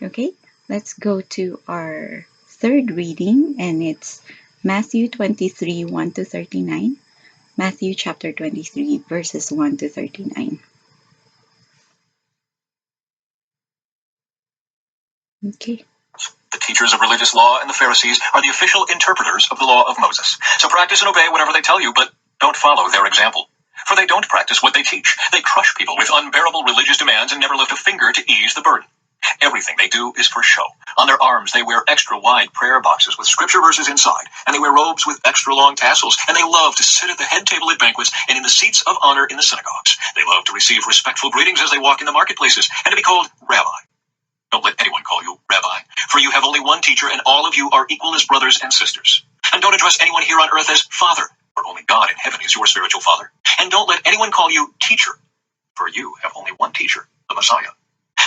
Okay, let's go to our third reading, and it's Matthew 23 1 to 39. Matthew chapter 23, verses 1 to 39. Okay. The teachers of religious law and the Pharisees are the official interpreters of the law of Moses. So practice and obey whatever they tell you, but don't follow their example. For they don't practice what they teach. They crush people with unbearable religious demands and never lift a finger to ease the burden. Everything they do is for show. On their arms they wear extra wide prayer boxes with scripture verses inside, and they wear robes with extra long tassels, and they love to sit at the head table at banquets and in the seats of honor in the synagogues. They love to receive respectful greetings as they walk in the marketplaces, and to be called rabbi. Don't let anyone call you rabbi, for you have only one teacher, and all of you are equal as brothers and sisters. And don't address anyone here on earth as father, for only God in heaven is your spiritual father. And don't let anyone call you teacher, for you have only one teacher, the Messiah.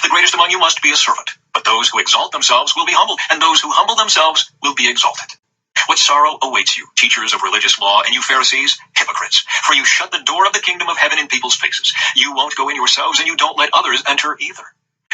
The greatest among you must be a servant, but those who exalt themselves will be humbled, and those who humble themselves will be exalted. What sorrow awaits you, teachers of religious law, and you Pharisees, hypocrites, for you shut the door of the kingdom of heaven in people's faces. You won't go in yourselves, and you don't let others enter either.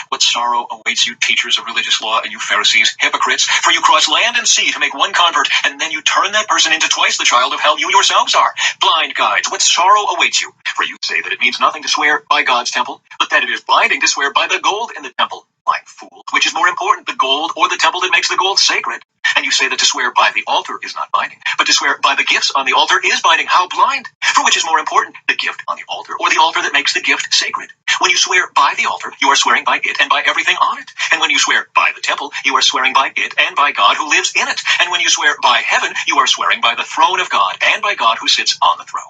What sorrow awaits you, teachers of religious law, and you Pharisees, hypocrites, for you cross land and sea to make one convert, and then you turn that person into twice the child of hell you yourselves are. Blind guides, what sorrow awaits you, for you say that it means nothing to swear by God's temple, but that it is blinding to swear by the gold in the temple. Blind fool, which is more important, the gold or the temple that makes the gold sacred? And you say that to swear by the altar is not binding, but to swear by the gifts on the altar is binding. How blind! For which is more important, the gift on the altar or the altar that makes the gift sacred? When you swear by the altar, you are swearing by it and by everything on it. And when you swear by the temple, you are swearing by it and by God who lives in it. And when you swear by heaven, you are swearing by the throne of God and by God who sits on the throne.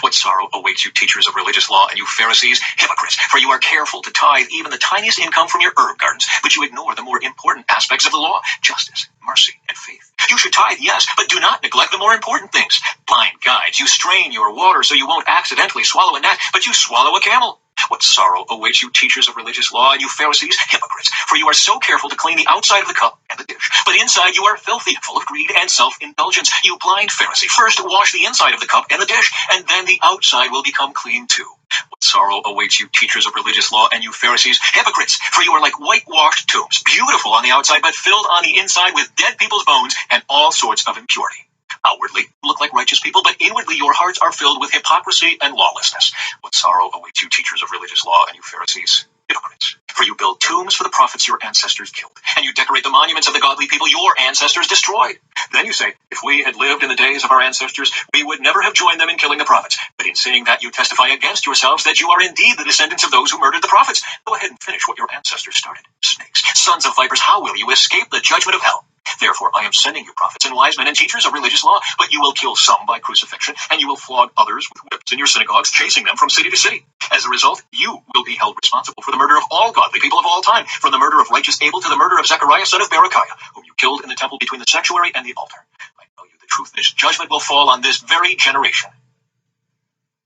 What sorrow awaits you, teachers of religious law, and you Pharisees, hypocrites, for you are careful to tithe even the tiniest income from your herb gardens, but you ignore the more important aspects of the law, justice, mercy, and faith. You should tithe, yes, but do not neglect the more important things. Blind guides, you strain your water so you won't accidentally swallow a gnat, but you swallow a camel. What sorrow awaits you, teachers of religious law, and you Pharisees, hypocrites, for you are so careful to clean the outside of the cup and the dish, but inside you are filthy, full of greed and self-indulgence. You blind Pharisee, first wash the inside of the cup and the dish, and then the outside will become clean too. What sorrow awaits you, teachers of religious law, and you Pharisees, hypocrites, for you are like whitewashed tombs, beautiful on the outside, but filled on the inside with dead people's bones and all sorts of impurity. Outwardly, you look like righteous people, but inwardly your hearts are filled with hypocrisy and lawlessness. What sorrow awaits you, teachers of religious law, and you Pharisees, hypocrites, for you build tombs for the prophets your ancestors killed, and you decorate the monuments of the godly people your ancestors destroyed. Then you say, if we had lived in the days of our ancestors, we would never have joined them in killing the prophets. But in saying that, you testify against yourselves that you are indeed the descendants of those who murdered the prophets. Go ahead and finish what your ancestors started. Snakes, sons of vipers, how will you escape the judgment of hell? Therefore, I am sending you prophets and wise men and teachers of religious law, but you will kill some by crucifixion, and you will flog others with whips in your synagogues, chasing them from city to city. As a result, you will be held responsible for the murder of all godly people of all time, from the murder of righteous Abel to the murder of Zechariah, son of Berechiah, whom you killed in the temple between the sanctuary and the altar. I tell you the truth, this judgment will fall on this very generation.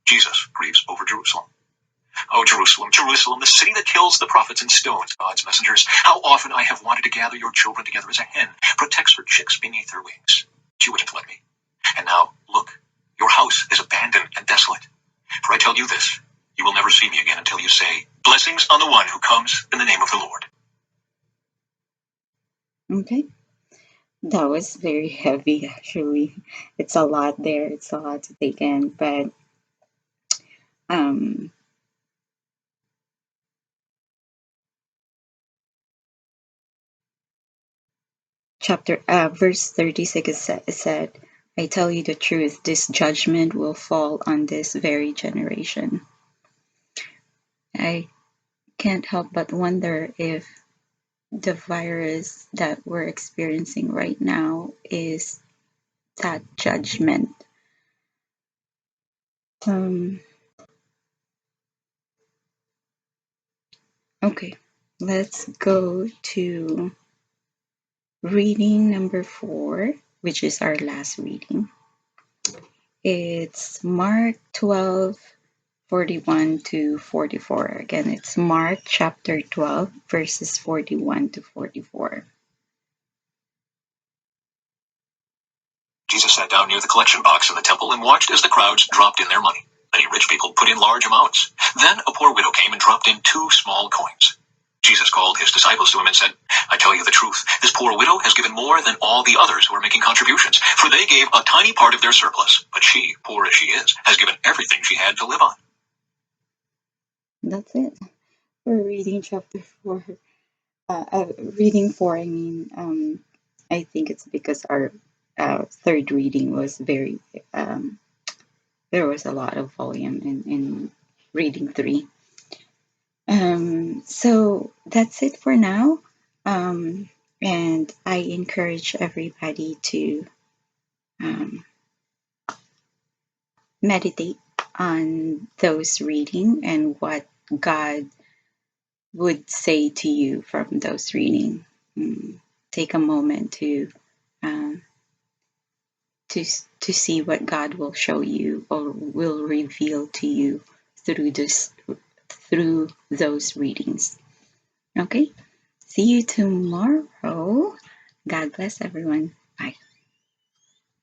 Jesus grieves over Jerusalem. Oh, Jerusalem, Jerusalem, the city that kills the prophets and stones God's messengers. How often I have wanted to gather your children together as a hen protects her chicks beneath her wings. But you wouldn't let me. And now, look, your house is abandoned and desolate. For I tell you this, you will never see me again until you say, blessings on the one who comes in the name of the Lord. Okay. That was very heavy, actually. It's a lot there. It's a lot to take in, but um, verse 36 said, I tell you the truth, this judgment will fall on this very generation. I can't help but wonder if the virus that we're experiencing right now is that judgment. Okay, let's go to reading number 4, which is our last reading. It's Mark 12:41 to 44. Again, it's Mark chapter 12, verses 41 to 44. Jesus sat down near the collection box in the temple and watched as the crowds dropped in their money. Many rich people put in large amounts. Then a poor widow came and dropped in 2 small coins. Jesus called his disciples to him and said, I tell you the truth, this poor widow has given more than all the others who are making contributions, for they gave a tiny part of their surplus, but she, poor as she is, has given everything she had to live on. That's it for reading chapter 4. Reading 4, I think it's because our third reading was very, there was a lot of volume in reading 3. So that's it for now. And I encourage everybody to meditate on those reading and what God would say to you from those reading. Take a moment um, to see what God will show you or will reveal to you through those readings. Okay, see you tomorrow. God bless everyone.